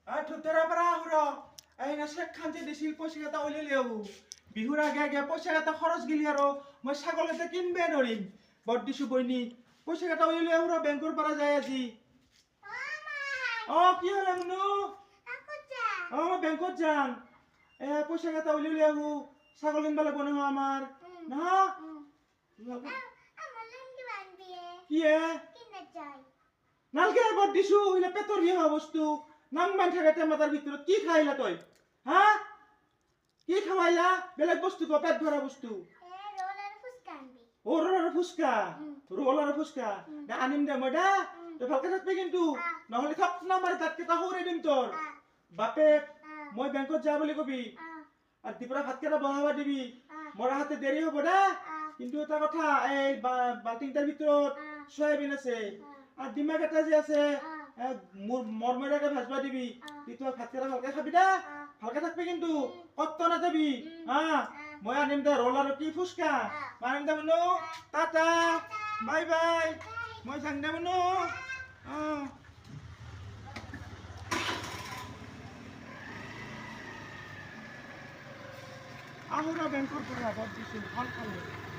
তোৰা পৰা আহুৰ এই না শেখ খান যে দিছিল পইচা কেইটা উলিয়াই আহো বিহুৰ আগে আগে পইচা কেইটা খৰচ গেলি আৰু মই ছাগল এটা কিনবে নৰিম বৰ দিছো বইনি পইচা কেইটা উলিয়াই আহো বেংকৰ পৰা যায় আজি কি হল মুনু মই বেংকত যাম পইচা কেইটা উলিয়াই আহো ছাগল কিনবা লাগিব নহয় আমাৰ নহয় কি নালগে বৰ দিছো ইলা পেটৰ বিয়া বস্তু নাম মান থাকে টেমাটাৰ ভিতৰত কি খাইলা তই হা কি খাওয়াইলা বেলেগ বস্তু কো পেট ভরা বস্তু রোল আর ফুচকা রোল আর ফুচকা না আনিম দে মডা তো ভালকে থাকবি কিন্তু নহলে থাপ না মারি তাত কেটা হরে দিম তোর বাপে মই ব্যাংকত যা বলি কবি আর দিপরা ভাত কেটা বহাবা দিবি মরা হাতে দেরি হবো না কিন্তু এটা কথা এই বালতিংটার ভিতৰত সয়াবিন আছে আর ডিমা কাটা যে আছে মরমরাকে ভাজবা দিবি তুই তো ভাত কেটা ভালকে খাবি না ভালকে থাকবি কিন্তু কত না যাবি হ্যাঁ মই আনিম দে রোল আর কি ফুচকা আনিম দে মনু টাটা বাই বাই মই যাং দে মনু আহুরা ব্যাংকৰ পৰা বৰ দিছিল ভাল খালো